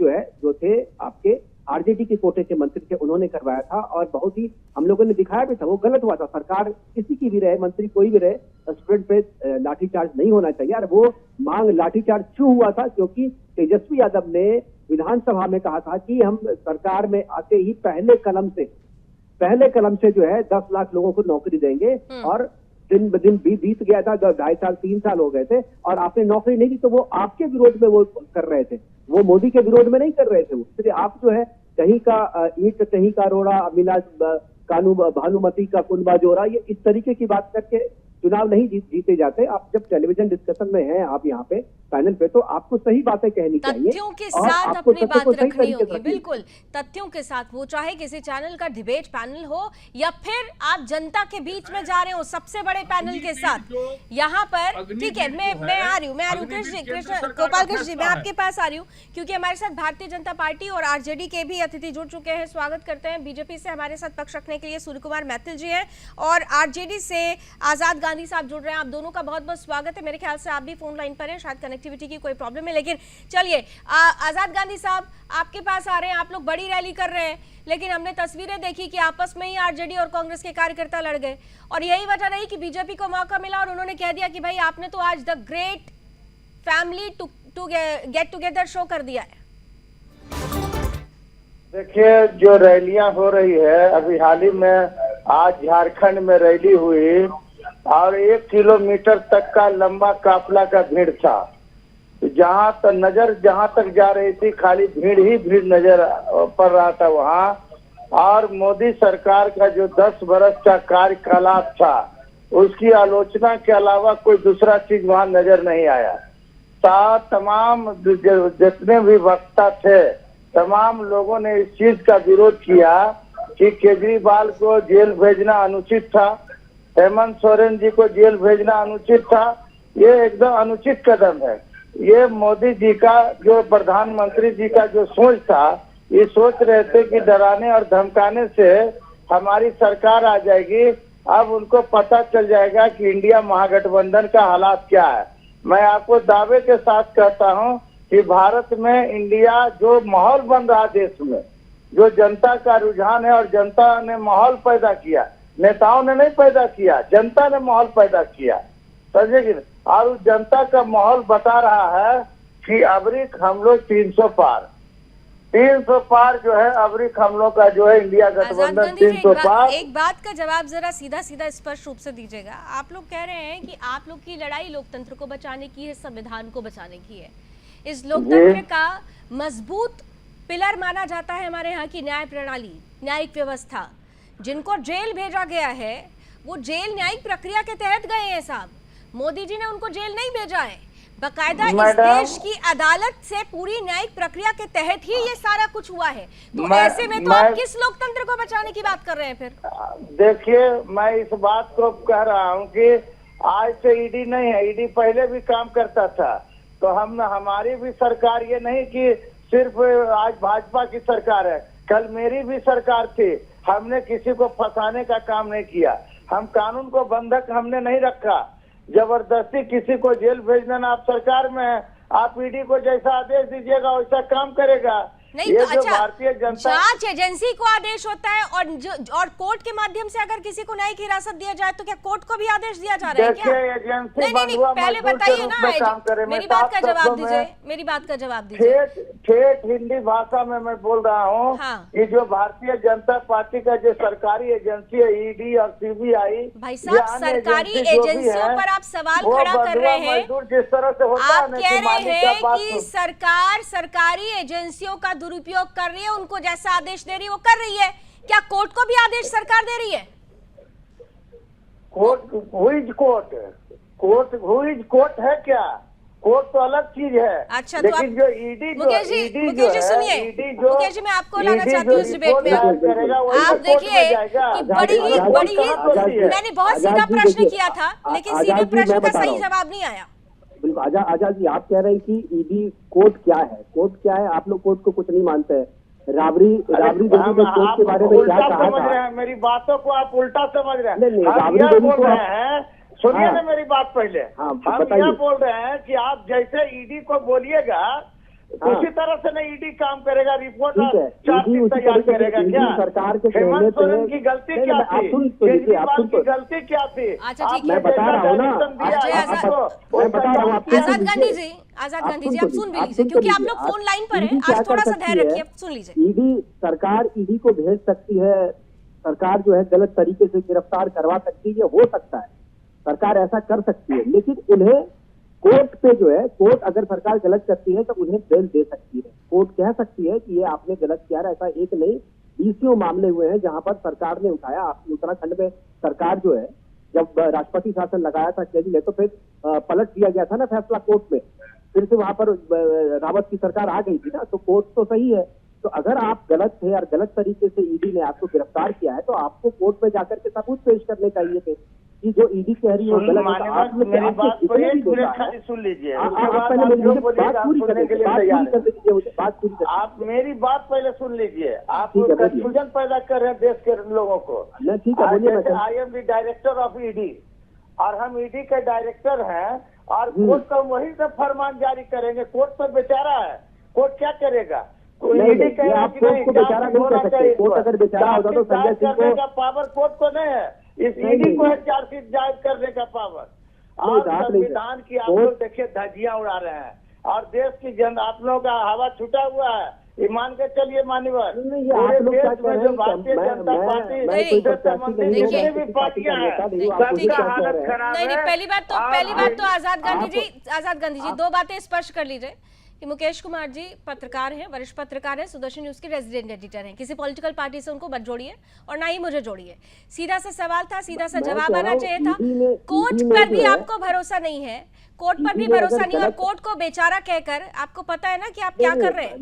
Speaker 7: जो थे आपके आरजेडी के कोटे के मंत्री थे, उन्होंने करवाया था, और बहुत ही हम लोगों ने दिखाया भी था, वो गलत हुआ था। सरकार किसी की भी रहे, मंत्री कोई भी रहे, स्टूडेंट पे लाठीचार्ज नहीं होना चाहिए। और वो मांग लाठीचार्ज क्यों हुआ था? क्योंकि तेजस्वी यादव ने विधानसभा में कहा था कि हम सरकार में आते ही पहले कलम से जो है 10 लाख लोगों को नौकरी देंगे, और दिन ब दिन बीत गया था, 2.5 साल 3 साल हो गए थे, और आपने नौकरी नहीं दी, तो वो आपके विरोध में वो कर रहे थे, वो मोदी के विरोध में नहीं कर रहे थे। इसलिए आप जो है कहीं का ईंट कहीं का रोड़ा, मिला कानू भानुमती का कुनबा जोड़ा, ये इस तरीके की बात करके चुनाव नहीं जीते जाते। आप जब टेलीविजन डिस्कशन में हैं, आप यहाँ पे पैनल पे, तो आपको सही बातें कहनी चाहिए,
Speaker 1: तथ्यों के साथ अपनी बात रखनी होगी। बिल्कुल, तथ्यों के साथ, वो चाहे किसी चैनल का डिबेट पैनल हो या फिर आप जनता के बीच में जा रहे हो सबसे बड़े पैनल के साथ। यहाँ पर ठीक है, मैं आ रही हूँ कृष्ण गोपाल कृष्ण जी, मैं आपके पास आ रही हूँ, क्योंकि हमारे साथ भारतीय जनता पार्टी और आरजेडी के भी अतिथि जुड़ चुके हैं। स्वागत करते हैं। बीजेपी से हमारे साथ पक्ष रखने के लिए सूर्य कुमार मैथिल जी हैं, और आरजेडी से आजाद गांधी साहब जुड़ रहे हैं। आप दोनों का बहुत बहुत स्वागत है। मेरे ख्याल से आप भी फोन लाइन पर हैं, शायद कनेक्टिविटी की कोई प्रॉब्लम है, लेकिन चलिए आजाद गांधी साहब आपके पास आ रहे हैं। आप लोग बड़ी रैली कर रहे हैं, लेकिन हमने तस्वीरें देखी कि आपस में ही आरजेडी और कांग्रेस के कार्यकर्ता लड़ गए, और यही वजह रही कि बीजेपी को मौका मिला और उन्होंने कह दिया कि भाई आपने तो आज the great family to get together show कर दिया है।
Speaker 8: देखिए, जो रैलियां हो रही है, अभी हाल ही में आज झारखंड में रैली हुई, और 1 किलोमीटर तक का लंबा काफिला का भीड़ था। जहां तक जा रही थी, खाली भीड़ ही भीड़ नजर पड़ रहा था वहाँ। और मोदी सरकार का जो 10 बरस का कार्यकलाप था, उसकी आलोचना के अलावा कोई दूसरा चीज वहाँ नजर नहीं आया। तमाम जितने भी वक्ता थे, तमाम लोगों ने इस चीज का विरोध किया कि केजरीवाल को जेल भेजना अनुचित था, हेमंत सोरेन जी को जेल भेजना अनुचित था। ये एकदम अनुचित कदम है। ये मोदी जी का, जो प्रधानमंत्री जी का जो सोच था, ये सोच रहे थे कि डराने और धमकाने से हमारी सरकार आ जाएगी। अब उनको पता चल जाएगा कि इंडिया महागठबंधन का हालात क्या है। मैं आपको दावे के साथ कहता हूं कि भारत में इंडिया जो माहौल बन रहा देश में, जो जनता का रुझान है, और जनता ने माहौल पैदा किया, नेताओं ने नहीं पैदा किया, जनता ने माहौल पैदा किया, समझे कि? और उस जनता का माहौल बता रहा है कि अबरी हम लोग 300 पार, 300 पार जो है अबरिक हम लोग का जो है इंडिया
Speaker 1: आजाद
Speaker 8: गठबंधन
Speaker 1: गांधी जी
Speaker 8: 300 पार।
Speaker 1: एक बात का जवाब जरा सीधा सीधा स्पष्ट रूप से दीजिएगा। आप लोग कह रहे हैं कि आप लोग की लड़ाई लोकतंत्र को बचाने की है, संविधान को बचाने की है। इस लोकतंत्र का मजबूत पिलर माना जाता है हमारे यहाँ की न्याय प्रणाली, न्यायिक व्यवस्था। जिनको जेल भेजा गया है वो जेल न्यायिक प्रक्रिया के तहत गए हैं साहब। मोदी जी ने उनको जेल नहीं भेजा है, बकायदा इस देश की अदालत से पूरी न्यायिक प्रक्रिया के तहत ही ये सारा कुछ हुआ है। तो ऐसे में तो आप किस लोकतंत्र को बचाने की बात कर रहे हैं फिर?
Speaker 8: देखिए, मैं इस बात को कह रहा हूँ कि आज से ईडी नहीं है, ईडी पहले भी काम करता था। तो हमारी भी सरकार ये नहीं कि सिर्फ आज भाजपा की सरकार है, कल मेरी भी सरकार थी। हमने किसी को फंसाने का काम नहीं किया, हम कानून को बंधक हमने नहीं रखा। जबरदस्ती किसी को जेल भेजना आप सरकार में है, आप ईडी को जैसा आदेश दीजिएगा वैसा काम करेगा।
Speaker 1: नहीं
Speaker 8: ये
Speaker 1: तो
Speaker 8: जो
Speaker 1: अच्छा,
Speaker 8: भारतीय जनता
Speaker 1: जांच एजेंसी को आदेश होता है और कोर्ट के माध्यम से अगर किसी को न्यायिक हिरासत दिया जाए तो क्या कोर्ट को भी आदेश दिया जा रहा है क्या?
Speaker 8: एजेंसी
Speaker 1: नहीं, पहले बताइए ना, मेरी बात का जवाब दीजिए, मेरी बात का जवाब दीजिए।
Speaker 8: ठेठ हिंदी भाषा में मैं बोल रहा हूँ कि जो भारतीय जनता पार्टी का जो सरकारी एजेंसी है, ईडी और सीबीआई,
Speaker 1: भाई साहब सरकारी एजेंसियों पर आप सवाल खड़ा कर रहे हैं।
Speaker 8: जिस तरह से होता
Speaker 1: आप कह रहे हैं कि सरकार सरकारी एजेंसियों का दुरुपयोग कर रही है, उनको जैसा आदेश दे रही है वो कर रही है। क्या कोर्ट को भी आदेश सरकार दे रही है?
Speaker 8: कोर्ट है क्या? कोर्ट तो अलग चीज है।
Speaker 1: अच्छा,
Speaker 8: लेकिन जो ईडी
Speaker 1: मुकेश जी सुनिए, मुकेश जी मैं आपको लाना चाहती हूँ इस डिबेट में। आप देखिए कि बड़ी ही मैंने बहुत सीधा प्रश्न किया था, लेकिन सीधे प्रश्न का सही जवाब नहीं आया।
Speaker 7: बिल्कुल आजाद जी, आप कह रहे हैं कि ईडी कोर्ट क्या है? कोर्ट क्या है? आप लोग कोर्ट को कुछ नहीं मानते हैं। राबड़ी कोर्ट के बारे में क्या कहा था?
Speaker 8: मेरी बातों को आप उल्टा समझ रहे हैं।
Speaker 7: नहीं,
Speaker 8: हम यह बोल रहे हैं, सुनिए ना मेरी बात पहले। हम यह बोल रहे हैं कि आप जैसे ईडी को बोलिएगा उसी तरह से नहीं ईडी काम करेगा, रिपोर्ट चार्जशीट तैयार करेगा। क्या
Speaker 7: सरकार के
Speaker 8: हेमंत सोरेन की गलती क्या थी? केजरीवाल की गलती क्या थी?
Speaker 7: मैं बता रहा हूँ ना, मैं बता रहा हूँ आपको।
Speaker 1: आजाद गांधी जी आप सुन भी लीजिए, क्योंकि आप लोग फोन लाइन पर हैं। आज थोड़ा सा धैर्य रखिए, सुन लीजिए।
Speaker 7: सरकार ईडी को भेज सकती है, सरकार जो है गलत तरीके से गिरफ्तार करवा सकती है, हो सकता है सरकार ऐसा कर सकती है। लेकिन उन्हें कोर्ट पे जो है, कोर्ट अगर सरकार गलत करती है तो उन्हें बेल दे सकती है। कोर्ट कह सकती है कि ये आपने गलत किया है। ऐसा एक नहीं, 20 मामले हुए हैं जहां पर सरकार ने उठाया। उत्तराखंड में सरकार जो है, जब राष्ट्रपति शासन लगाया था केजरी ने, तो फिर पलट दिया गया था ना फैसला कोर्ट में, फिर से वहां पर रावत की सरकार आ गई थी ना। तो कोर्ट तो सही है। तो अगर आप गलत थे और गलत तरीके से ईडी ने आपको गिरफ्तार किया है तो आपको कोर्ट में जाकर के सबूत पेश करने चाहिए थे कि जो ईडी कह रही है वो गलत है।
Speaker 8: मेरी बात को सुन लीजिए, आप मेरी बात पहले सुन लीजिए। आप कंफ्यूजन पैदा कर रहे हैं देश के लोगों को। I am the director of ED और हम ईडी के डायरेक्टर हैं और कोर्ट का वही सब फरमान जारी करेंगे। कोर्ट तो बेचारा है, कोर्ट क्या करेगा? ईडी कहेगा कि नहीं, करने का पावर कोर्ट को नहीं है, इस ईडी को है चार्जशीट जारी करने का पावर। और संविधान की आप लोग देखिए धज्जियां उड़ा रहे हैं और देश की आप लोगों का हवा छूटा हुआ है। ये मान के चलिए मान्यवर, पूरे देश में जो भारतीय जनता पार्टी से संबंधित जितनी भी पार्टियां हैं सबका हालत खराब है।
Speaker 1: नहीं, पहली बात तो आजाद गांधी जी 2 बातें स्पष्ट कर लीजिए कि मुकेश कुमार जी पत्रकार हैं, वरिष्ठ पत्रकार हैं, सुदर्शन न्यूज के रेजिडेंट एडिटर हैं। किसी पॉलिटिकल पार्टी से उनको मत जोड़िए और ना ही मुझे जोड़िए। सीधा सा सवाल था, सीधा सा जवाब आना चाहिए था। कोर्ट पर भी आपको भरोसा नहीं है, कोर्ट पर भी भरोसा नहीं, और कोर्ट को बेचारा कहकर आपको पता है ना कि आप क्या कर रहे हैं।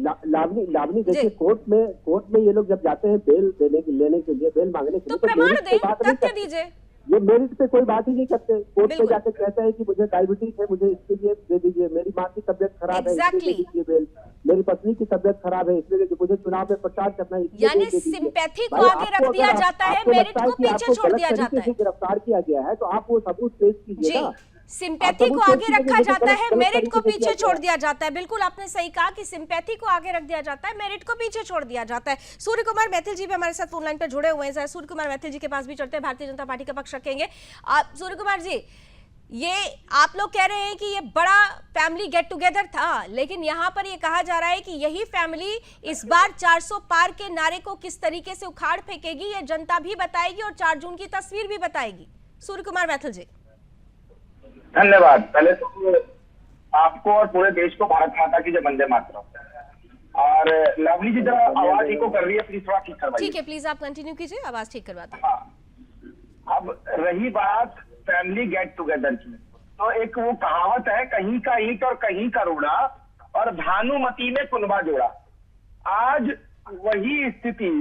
Speaker 7: लावनी देखिए, कोर्ट में ये लोग जब जाते हैं बेल लेने के लिए, बेल मांगने के लिए,
Speaker 1: तो प्रमाण दें, तथ्य दीजिए।
Speaker 7: ये मेरिट पे कोई बात ही नहीं करते। कोर्ट पे जाके कहते हैं कि मुझे डायबिटीज है, मुझे इसके लिए दे दीजिए, मेरी माँ की तबियत खराब है इसलिए दे दीजिए बेल, मेरी पत्नी की तबियत खराब है इसलिए मुझे चुनाव में प्रचार करना है,
Speaker 1: यानी सिंपैथी को आगे रख दिया जाता है, मेरिट को पीछे छोड़ दिया जाता है।
Speaker 7: गिरफ्तार किया गया है तो आप वो सबूत पेश कीजिए ना।
Speaker 1: सिंपैथी को आगे रखा जाता है, मेरिट को पीछे छोड़ दिया जाता है। बिल्कुल आपने सही कहा कि सिंपैथी को आगे रख दिया जाता है, मेरिट को पीछे छोड़ दिया जाता है। सूर्य कुमार मैथिल जी भी हमारे साथ फोन लाइन पर जुड़े हुए हैं। सूर्य कुमार मैथिल जी के पास भी चलते हैं, भारतीय जनता पार्टी का पक्ष रखेंगे। सूर्य कुमार जी, ये आप लोग कह रहे हैं कि ये बड़ा फैमिली गेट टुगेदर था, लेकिन यहाँ पर ये कहा जा रहा है कि यही फैमिली इस बार 400 पार के नारे को किस तरीके से उखाड़ फेंकेगी ये जनता भी बताएगी और 4 जून की तस्वीर भी बताएगी। सूर्य कुमार मैथिल जी,
Speaker 8: धन्यवाद। पहले तो आपको और पूरे देश को भारत माता की जय, वंदे मातरम। और लवली जी जरा आवाज इको कर रही है, प्लीज थोड़ा ठीक करवाइए।
Speaker 1: ठीक है, प्लीज आप कंटिन्यू कीजिए, आवाज ठीक करवाते हैं।
Speaker 8: हाँ, अब रही बात फैमिली गेट टुगेदर की, तो एक वो कहावत है, कहीं का ईंट और कहीं का रोड़ा, और भानुमती ने कुनबा जोड़ा। आज वही स्थिति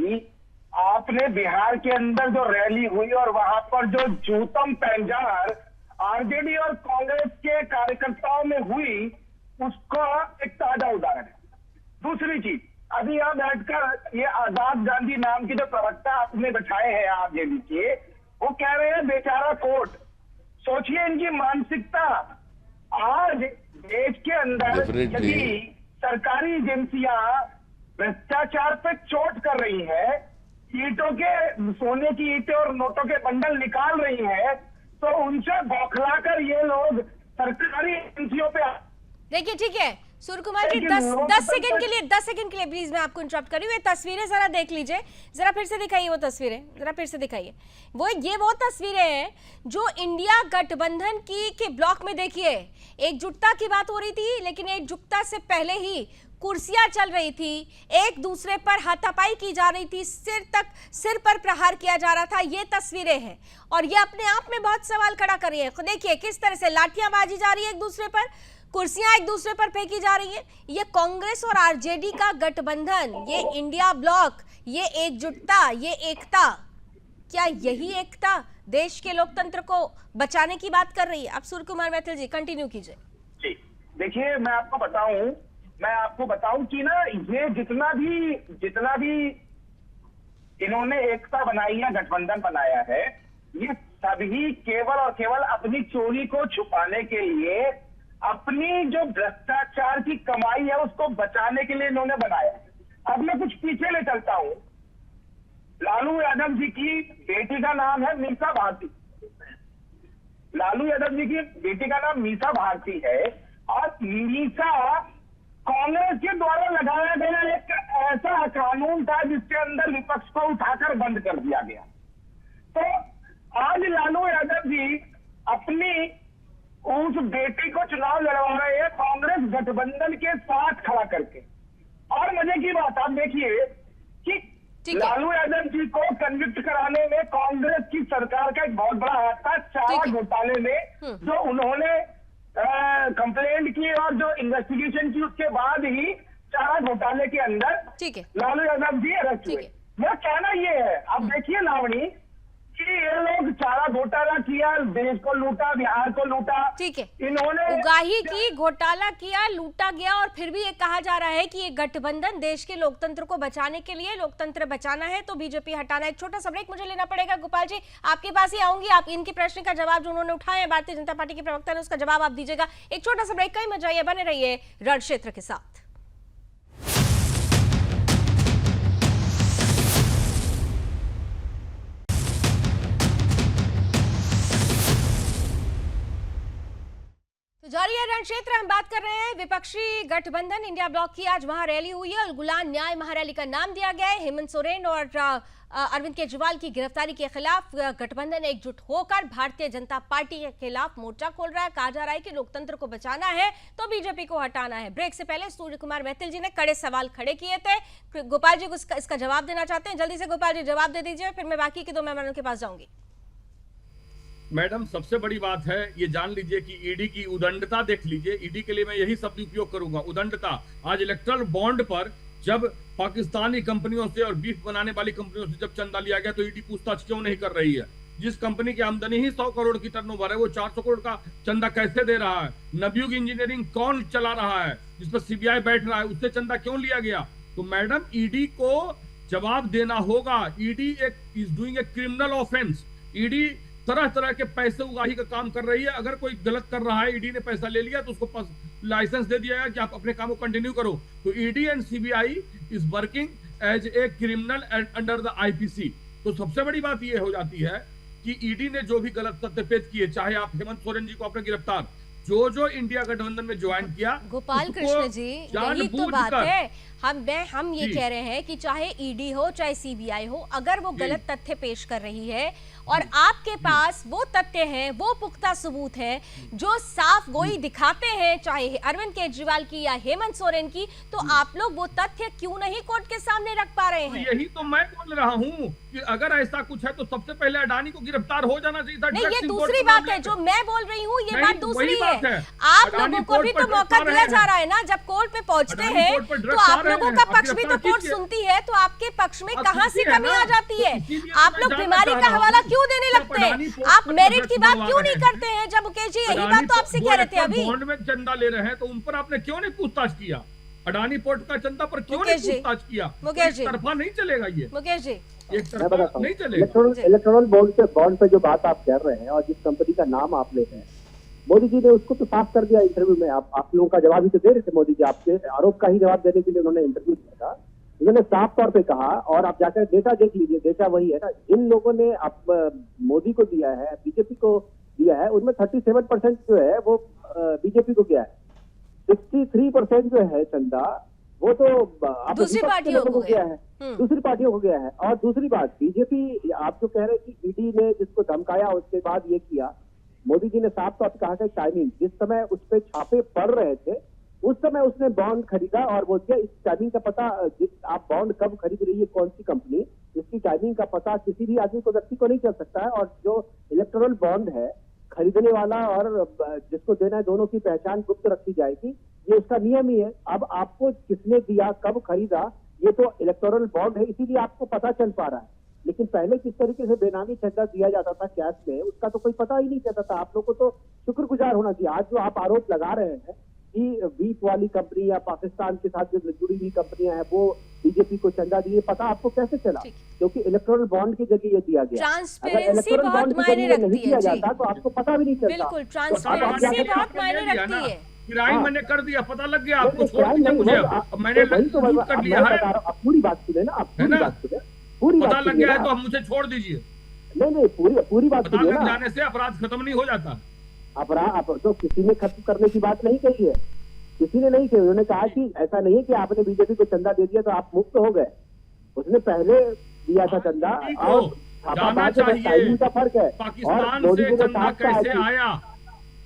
Speaker 8: आपने बिहार के अंदर जो रैली हुई और वहां पर जो जूतम पैंजार आरजेडी और कांग्रेस के कार्यकर्ताओं में हुई, उसका एक ताजा उदाहरण है। दूसरी चीज, अभी आप बैठकर ये आजाद गांधी नाम की जो प्रवक्ता आपने बैठाए हैं आरजेडी के, वो कह रहे हैं बेचारा कोर्ट। सोचिए इनकी मानसिकता। आज देश के अंदर यदि सरकारी एजेंसियां भ्रष्टाचार पे चोट कर रही है, ईंटों के सोने की ईंटें और नोटों के बंडल निकाल रही है, तो उनसे बौखलाकर ये लोग सरकारी एजेंसियों पे।
Speaker 1: देखिए ठीक है सूर्य कुमार जी, 10 सेकंड के लिए प्लीज मैं आपको इंटरप्ट कर रही हूँ। ये तस्वीरें जरा देख लीजिए, जरा फिर से दिखाइए वो तस्वीरें, जरा फिर से दिखाइए। वो तस्वीरें हैं जो इंडिया गठबंधन के ब्लॉक में, देखिए एकजुटता की बात हो रही थी, लेकिन एकजुटता से पहले ही कुर्सियां चल रही थी, एक दूसरे पर हाथापाई की जा रही थी, सिर पर प्रहार किया जा रहा था। ये तस्वीरें हैं और ये अपने आप में बहुत सवाल खड़ा कर रही है। देखिए किस तरह से लाठियां बाजी जा रही है एक दूसरे पर, कुर्सियां एक दूसरे पर फेंकी जा रही हैं। ये कांग्रेस और आरजेडी का गठबंधन, ये इंडिया ब्लॉक, ये एकजुटता, ये एकता, क्या यही एकता देश के लोकतंत्र को बचाने की बात कर रही है? आप सूर्य कुमार मैथिल जी कंटिन्यू कीजिए।
Speaker 8: जी देखिए, मैं आपको बताऊं कि ना, ये जितना भी इन्होंने एकता बनाई है, गठबंधन बनाया है, ये सभी केवल और केवल अपनी चोरी को छुपाने के लिए, अपनी जो भ्रष्टाचार की कमाई है उसको बचाने के लिए इन्होंने बनाया। अब मैं कुछ पीछे ले चलता हूं। लालू यादव जी की बेटी का नाम है मीसा भारती। लालू यादव जी की बेटी का नाम मीसा भारती है, और मीसा कांग्रेस के द्वारा लगाया गया एक ऐसा कानून था जिसके अंदर विपक्ष को उठाकर बंद कर दिया गया। तो आज लालू यादव जी अपनी उस बेटी को चुनाव लड़वा रहे हैं कांग्रेस गठबंधन के साथ खड़ा करके। और मजे की बात आप देखिए कि लालू यादव जी को कन्विक्ट कराने में कांग्रेस की सरकार का एक बहुत बड़ा हाथ था। चारा घोटाले में जो उन्होंने कंप्लेंट की और जो इन्वेस्टिगेशन की, उसके बाद ही चारा घोटाले के अंदर लालू यादव जी अरेस्ट हुए। मेरा कहना ये है, अब देखिए लावणी, कि ये लोग चारा घोटाला किया, देश को लूटा, बिहार को लूटा,
Speaker 1: ठीक है,
Speaker 8: इन्होंने
Speaker 1: उगाही की, घोटाला किया, लूटा गया, और फिर भी ये कहा जा रहा है कि ये गठबंधन देश के लोकतंत्र को बचाने के लिए, लोकतंत्र बचाना है तो बीजेपी हटाना है। एक छोटा सा ब्रेक मुझे लेना पड़ेगा। गोपाल जी आपके पास ही आऊंगी, आप इनके प्रश्न का जवाब जो उन्होंने उठाए हैं भारतीय जनता पार्टी के प्रवक्ता ने, उसका जवाब आप दीजिएगा। एक छोटा सा ब्रेक, कहीं मत जाइए, बने रहिए रण क्षेत्र के साथ। तो जारी है रण क्षेत्र, हम बात कर रहे हैं विपक्षी गठबंधन इंडिया ब्लॉक की। आज वहां रैली हुई है, गुलान न्याय महारैली का नाम दिया गया है। हेमंत सोरेन और अरविंद केजरीवाल की गिरफ्तारी के खिलाफ गठबंधन एकजुट होकर भारतीय जनता पार्टी के खिलाफ मोर्चा खोल रहा है। कहा जा रहा है कि लोकतंत्र को बचाना है तो बीजेपी को हटाना है। ब्रेक से पहले सूर्य कुमार मैथिल जी ने कड़े सवाल खड़े किए थे। गोपाल जी इसका जवाब देना चाहते हैं, जल्दी से गोपाल जी जवाब दे दीजिए, फिर मैं बाकी के 2 मेहमानों के पास जाऊंगी।
Speaker 6: मैडम, सबसे बड़ी बात है ये जान लीजिए कि ईडी की उदंडता देख लीजिए। ईडी के लिए मैं यही शब्द उपयोग करूंगा, उदंडता। आज इलेक्ट्रल बॉन्ड पर जब पाकिस्तानी कंपनियों से और बीफ बनाने वाली कंपनियों से जब चंदा लिया गया, तो ईडी पूछताछ क्यों नहीं कर रही है? जिस कंपनी की आमदनी ही 100 करोड़ की टर्नओवर है, वो 400 करोड़ का चंदा कैसे दे रहा है? नवयुग इंजीनियरिंग कौन चला रहा है जिस पर सीबीआई बैठ रहा है, उससे चंदा क्यों लिया गया? तो मैडम, ईडी को जवाब देना होगा। ED is doing a criminal offence. ED तरह तरह के पैसे उगाही का काम कर रही है। अगर कोई गलत कर रहा है, ईडी ने पैसा ले लिया तो उसको लाइसेंस दे दिया है कि आप अपने काम को कंटिन्यू करो। तो ED and CBI is working as a criminal under the IPC. तो सबसे बड़ी बात यह हो जाती है कि ईडी ने जो भी गलत तथ्य पेश किए, चाहे आप हेमंत सोरेन जी को आपने गिरफ्तार, जो इंडिया गठबंधन में ज्वाइन किया,
Speaker 1: गोपाल कृष्ण जी यही तो बात है। हम ये कह रहे हैं कि चाहे ईडी हो चाहे सीबीआई हो, अगर वो गलत तथ्य पेश कर रही है और आपके पास वो तथ्य हैं, वो पुख्ता सबूत हैं जो साफ गोई दिखाते हैं, चाहे अरविंद केजरीवाल की या हेमंत सोरेन की, तो आप लोग वो तथ्य क्यों नहीं कोर्ट के सामने रख पा रहे हैं?
Speaker 6: यही तो मैं बोल रहा हूँ कि अगर ऐसा कुछ है तो सबसे पहले अडानी को गिरफ्तार हो जाना चाहिए था।
Speaker 1: नहीं, ये दूसरी बात है जो मैं बोल रही हूँ, ये बात दूसरी है। आप लोगों को भी तो मौका दिया जा रहा है ना, जब कोर्ट में पहुंचते हैं तो आप लोगों का पक्ष भी तो कोर्ट सुनती है, तो आपके पक्ष में कहां से कमी आ जाती है? आप लोग बीमारी का हवाला क्यों देने लगते हैं? आप मेरिट की बात क्यों नहीं करते हैं? जब मुकेश जी यही बात तो आपसे कह रहे थे अभी,
Speaker 6: बॉन्ड में चंदा ले रहे हैं तो उन पर आपने क्यों नहीं पूछताछ किया? अडानी पोर्ट का चंदा पर क्यों नहीं पूछताछ किया?
Speaker 1: मुकेश जी,
Speaker 6: तरफा नहीं चलेगा ये,
Speaker 1: मुकेश जी
Speaker 6: एक तरफा नहीं चलेगा।
Speaker 7: इलेक्टोरल बॉन्ड पे जो बात आप कर रहे हैं और जिस कंपनी का नाम आप ले रहे हैं, मोदी जी ने उसको तो साफ कर दिया इंटरव्यू में। आप लोगों का जवाब ही तो दे रहे थे मोदी जी, आपके आरोप का ही जवाब देने के लिए उन्होंने इंटरव्यू दिया था। उन्होंने साफ तौर पे कहा, और आप जाकर डेटा देख लीजिए, डेटा वही है ना, जिन लोगों ने मोदी को दिया है, बीजेपी को दिया है, उनमें 37% जो है वो बीजेपी को गया है, 63% जो है चंदा वो तो
Speaker 1: दूसरी पार्टियों को गया है,
Speaker 7: दूसरी पार्टियों को गया है। और दूसरी बात, बीजेपी, आप जो कह रहे हैं कि ईडी ने जिसको धमकाया उसके बाद ये किया, मोदी जी ने साफ तौर पर कहा कि टाइमिंग, जिस समय उस पर छापे पड़ रहे थे उस समय उसने बॉन्ड खरीदा और वो दिया। इस टाइमिंग का पता, आप बॉन्ड कब खरीद रही है कौन सी कंपनी, इसकी टाइमिंग का पता किसी भी आदमी को, व्यक्ति को नहीं चल सकता है। और जो इलेक्टोरल बॉन्ड है, खरीदने वाला और जिसको देना है, दोनों की पहचान गुप्त रखी जाएगी, ये उसका नियम ही है। अब आपको किसने दिया, कब खरीदा, ये तो इलेक्टोरल बॉन्ड है, इसीलिए आपको पता चल पा रहा है। लेकिन पहले किस तरीके से बेनामी चंदा दिया जाता था कैश में, उसका तो कोई पता ही नहीं चलता था। आप लोगों को तो शुक्रगुजार होना चाहिए। आज जो आप आरोप लगा रहे हैं कि वीप वाली कंपनी या पाकिस्तान के साथ जो जुड़ी हुई कंपनियां हैं वो बीजेपी को चंदा दिए, पता आपको कैसे चला? क्योंकि इलेक्टोरल बॉन्ड की जगह ये दिया गया।
Speaker 1: ट्रांसपेरेंसी बहुत मायने रखती है जी,
Speaker 7: तो आपको पता भी नहीं चलता।
Speaker 1: बिल्कुल, ट्रांसपेरेंसी बहुत मायने रखती है।
Speaker 6: किराई मैंने कर दिया, पता लग गया आपको, छोड़ दीजिए मुझे, मैंने कर लिया है।
Speaker 7: पूरी बात सुने ना, आप पूरी बात सुने, पूरी
Speaker 6: पता लग गया है तो आप मुझे छोड़ दीजिए।
Speaker 7: नहीं, पूरी बात सुनिए ना।
Speaker 6: जाने से अपराध खत्म नहीं हो जाता।
Speaker 7: अपराध तो किसी ने खत्म करने की बात नहीं कही है, किसी ने नहीं कही। उन्होंने कहा कि ऐसा नहीं है कि आपने बीजेपी को चंदा दे दिया तो आप मुक्त हो गए, उसने पहले दिया था चंदा। और टाइमिंग का फर्क है।
Speaker 6: पाकिस्तान से चंदा कैसे आया,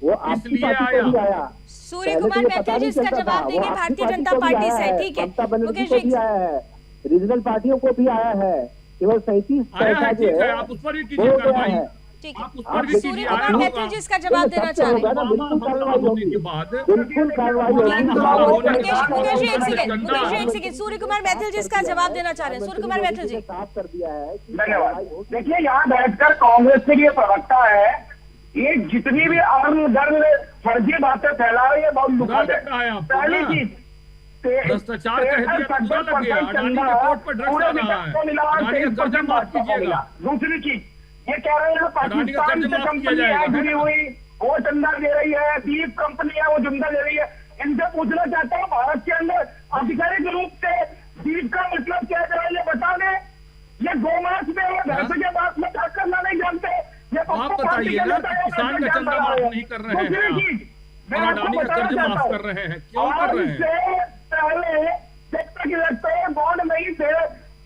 Speaker 7: वो आपकी पार्टी से आया।
Speaker 1: सूर्य कुमार मैथिल जी इसका जवाब देंगे भारतीय जनता पार्टी से, ठीक है?
Speaker 7: ममता बनर्जी को भी आया है, रीजनल पार्टियों को भी आया है, केवल 37 पैसा जो है
Speaker 6: आप उस पर भी कीजिए कार्रवाई।
Speaker 1: ठीक है, सूर्य कुमार मैथिल जी इसका जवाब देना चाह रहे हैं।
Speaker 7: बिल्कुल कार्रवाई होगी, बिल्कुल कार्रवाई होगी।
Speaker 1: मुकेश जी एक सेकंड, सूर्य कुमार मैथिल जी इसका जवाब देना चाह रहे हैं। सूर्य कुमार मैथिल जी,
Speaker 7: साफ कर दिया है।
Speaker 9: धन्यवाद। देखिए, यहाँ बैठकर कांग्रेस के लिए प्रवक्ता है, ये जितनी भी अर्ण फर्जी बातें फैला रही है, बहुत दुखद है। पहली चीज,
Speaker 6: भ्रष्टाचार कह दिया, पूरा लग गया, अडानी के पोर्ट पर ड्रग्स चल रहा है, अडानी का कर्जा माफ कीजिएगा।
Speaker 9: दूसरी चीज ये कह रहे हैं पाकिस्तान से कंपनी है जुड़ी हुई, वो चंदा दे रही है, दीप कंपनी है वो चंदा दे रही है। इनसे पूछना चाहता हूँ, भारत के अंदर आधिकारिक रूप से दीप का मतलब क्या है ये बता दें। ये गोमांस में और भैंस के मांस में फर्क करना नहीं जानते।
Speaker 6: आप बताइए ना, किसान का चंदा माफ नहीं कर रहे हैं, अडानी का कर्ज माफ कर रहे हैं, क्यों कर रहे हैं?
Speaker 9: पहले जब तक इलेक्टोरल बॉन्ड नहीं थे,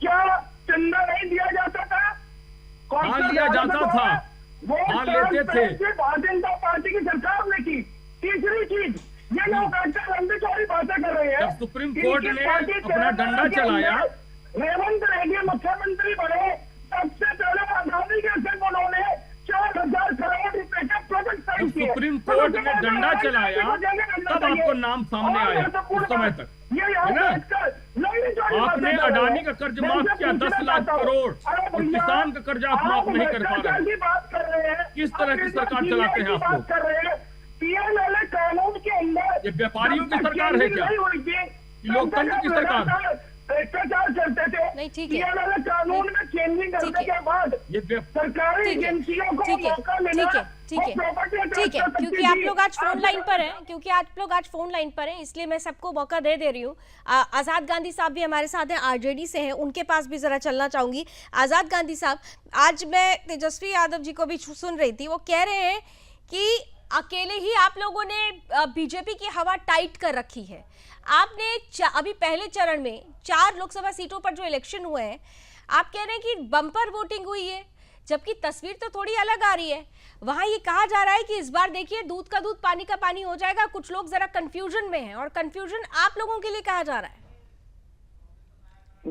Speaker 9: क्या चंदा नहीं दिया जाता था?
Speaker 6: हाँ, लिया जाता था, हाँ लेते थे।
Speaker 9: भारतीय जनता पार्टी की सरकार ने की। तीसरी चीज, ये लोग लंबी चौड़ी बातें कर रहे हैं।
Speaker 6: जब सुप्रीम कोर्ट ने अपना डंडा चलाया,
Speaker 9: रेवंत रेड्डी मुख्यमंत्री बने, सबसे पहले अडानी के सिर्फ उन्होंने 4,000 करोड़ रुपए का प्रोजेक्ट साइन किया।
Speaker 6: सुप्रीम कोर्ट ने डंडा चलाया तब आपको नाम सामने आया, उस समय तक है ना? आपने अडानी का कर्ज माफ किया 10 लाख करोड़, और किसान का कर्ज आप माफ नहीं कर पा रहे। किस तरह की सरकार चलाते हैं आप लोग?
Speaker 9: पीएमएलए कानून के अंदर
Speaker 6: ये व्यापारियों की सरकार है क्या? लोकतंत्र की सरकार?
Speaker 9: भ्रष्टाचार चलते थे।
Speaker 1: नहीं, ठीक है,
Speaker 9: कानून में चेंजिंग करने के बाद
Speaker 6: ये
Speaker 9: सरकारी एजेंसियों को मौका मिला
Speaker 1: ठीक है, क्योंकि आप लोग आज फोन लाइन पर हैं, इसलिए मैं सबको मौका दे रही हूँ। आजाद गांधी साहब भी हमारे साथ हैं, आरजेडी से हैं, उनके पास भी जरा चलना चाहूंगी। आजाद गांधी साहब, आज मैं तेजस्वी यादव जी को भी सुन रही थी, वो कह रहे हैं कि अकेले ही आप लोगों ने बीजेपी की हवा टाइट कर रखी है। आपने अभी पहले चरण में 4 लोकसभा सीटों पर जो इलेक्शन हुए हैं, आप कह रहे हैं कि बम्पर वोटिंग हुई है, जबकि तस्वीर तो थोड़ी अलग आ रही है। वहां ये कहा जा रहा है कि इस बार देखिए दूध का दूध पानी का पानी हो जाएगा। कुछ लोग जरा कंफ्यूजन में हैं, और कंफ्यूजन आप लोगों के लिए कहा जा रहा है।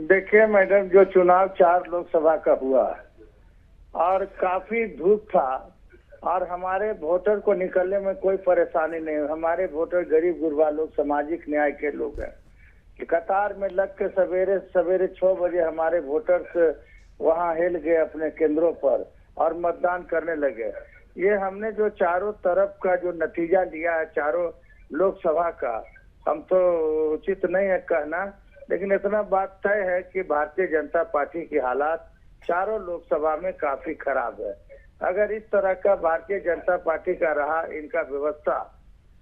Speaker 8: देखिए मैडम, जो चुनाव 4 लोकसभा का हुआ और काफी धूप था, और हमारे वोटर को निकलने में कोई परेशानी नहीं। हमारे वोटर गरीब गुरबा लोग, सामाजिक न्याय के लोग हैं। कतार में लग के सवेरे 6 बजे हमारे वोटर्स वहां हिल गए अपने केंद्रों पर और मतदान करने लगे। ये हमने जो चारों तरफ का जो नतीजा लिया है चारों लोकसभा का, हम तो उचित नहीं है कहना, लेकिन इतना बात तय है कि भारतीय जनता पार्टी की हालात चारों लोकसभा में काफी खराब है। अगर इस तरह का भारतीय जनता पार्टी का रहा इनका व्यवस्था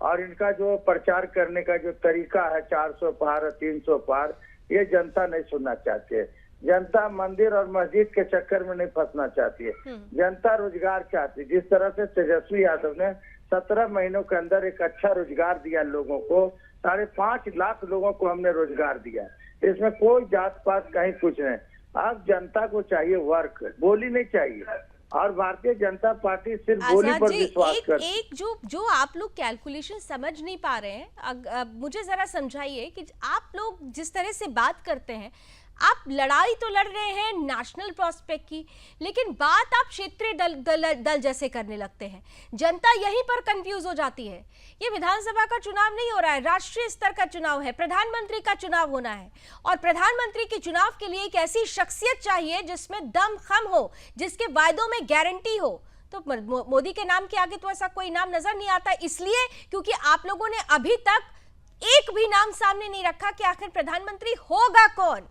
Speaker 8: और इनका जो प्रचार करने का जो तरीका है, 400 पार 300 पार, ये जनता नहीं सुनना चाहती है। जनता मंदिर और मस्जिद के चक्कर में नहीं फंसना चाहती है। जनता रोजगार चाहती है। जिस तरह से तेजस्वी यादव ने 17 महीनों के अंदर एक अच्छा रोजगार दिया लोगों को, 5.5 लाख लोगों को हमने रोजगार दिया। इसमें कोई जात पात कहीं कुछ नहीं। अब जनता को चाहिए वर्क, बोली नहीं चाहिए। और भारतीय जनता पार्टी सिर्फ बोली पर विश्वास करती है।
Speaker 1: एक जो आप लोग कैलकुलेशन समझ नहीं पा रहे हैं, मुझे जरा समझाइए कि आप लोग जिस तरह से बात करते हैं, आप लड़ाई तो लड़ रहे हैं नेशनल प्रोस्पेक्ट की, लेकिन बात आप क्षेत्रीय दल जैसे करने लगते हैं। जनता यहीं पर कंफ्यूज हो जाती है। ये विधानसभा का चुनाव नहीं हो रहा है, राष्ट्रीय स्तर का चुनाव है, प्रधानमंत्री का चुनाव होना है। और प्रधानमंत्री के चुनाव के लिए एक ऐसी शख्सियत चाहिए जिसमें दम खम हो, जिसके वायदों में गारंटी हो। तो मोदी के नाम के आगे तो ऐसा कोई नाम नजर नहीं आता, इसलिए क्योंकि आप लोगों ने अभी तक एक भी नाम सामने नहीं रखा कि आखिर प्रधानमंत्री होगा कौन।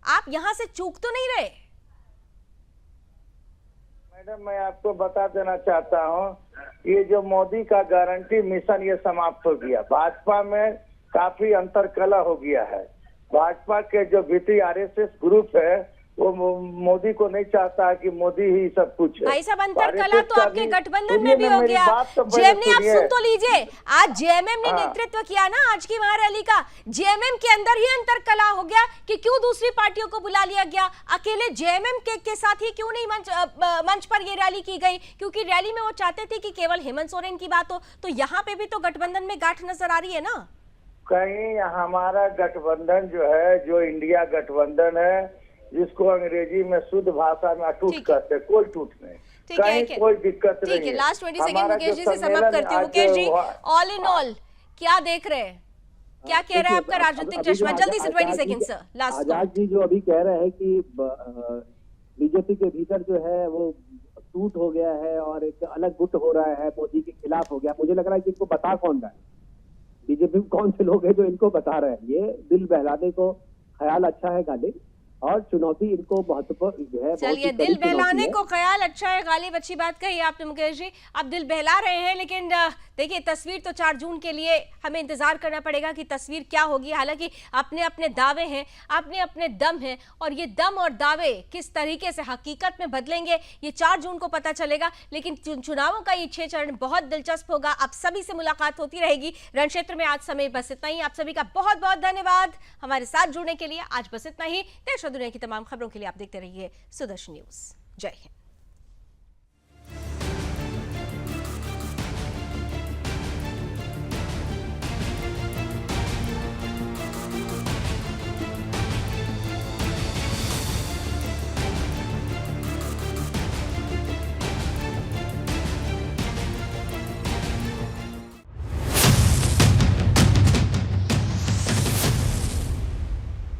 Speaker 1: आप यहां से चूक तो नहीं रहे?
Speaker 8: मैडम, मैं आपको बता देना चाहता हूं, ये जो मोदी का गारंटी मिशन ये समाप्त हो गया। भाजपा में काफी अंतरकलह हो गया है। भाजपा के जो भीतरी आरएसएस ग्रुप है वो मोदी को नहीं चाहता है कि मोदी ही सब कुछ है।
Speaker 1: भाई साहब, अंतरकलह तो आपके गठबंधन में भी हो गया। जेएमएम, आप सुन तो लीजिए, आज जेएमएम ने नेतृत्व किया ना आज की महारैली का। जेएमएम के अंदर ही अंतरकलह हो गया कि क्यों दूसरी पार्टियों को बुला लिया गया, अकेले जेएमएम के साथ ही क्यों नहीं मंच पर ये रैली की गई, क्योंकि रैली में वो चाहते थे कि केवल हेमंत सोरेन की बात हो। तो यहाँ पे भी तो गठबंधन में गांठ नजर आ रही है ना।
Speaker 8: कहीं हमारा गठबंधन जो है, जो इंडिया गठबंधन है, जिसको अंग्रेजी में शुद्ध भाषा में अटूट कहते हैं, कोई टूट नहीं, कहीं कोई दिक्कत नहीं है।
Speaker 1: लास्ट 20 सेकंड मुकेश जी से समाप्त करती हूँ। Mukesh ji, all in all क्या देख रहे हैं, क्या कह रहा है आपका राजनीतिक चश्मा? जल्दी से 20 second sir, last.
Speaker 7: Azad ji जो अभी कह रहे हैं कि बीजेपी के भीतर जो है वो टूट हो गया है और एक अलग गुट हो रहा है, मोदी के खिलाफ हो गया। मुझे लग रहा है कि इनको बता कौन रहा है, बीजेपी में कौन से लोग हैं जो इनको बता रहे हैं। ये दिल बहलाने को ख्याल अच्छा है गालिब, और चुनौती इनको महत्वपूर्ण है।
Speaker 1: चलिए, दिल बहलाने को ख्याल अच्छा है गालिब, अच्छी बात कही आपने मुकेश जी। आप दिल बहला रहे हैं, लेकिन देखिए तस्वीर तो 4 जून के लिए हमें इंतजार करना पड़ेगा कि तस्वीर क्या होगी। हालांकि अपने अपने दावे हैं, अपने अपने दम हैं, और ये दम और दावे किस तरीके से हकीकत में बदलेंगे ये 4 जून को पता चलेगा। लेकिन चुनावों का ये 6 चरण बहुत दिलचस्प होगा। आप सभी से मुलाकात होती रहेगी रण क्षेत्र में। आज समय बस इतना ही। आप सभी का बहुत बहुत धन्यवाद हमारे साथ जुड़ने के लिए। आज बस इतना ही। देश और दुनिया की तमाम खबरों के लिए आप देखते रहिए सुदर्शन न्यूज। जय हिंद।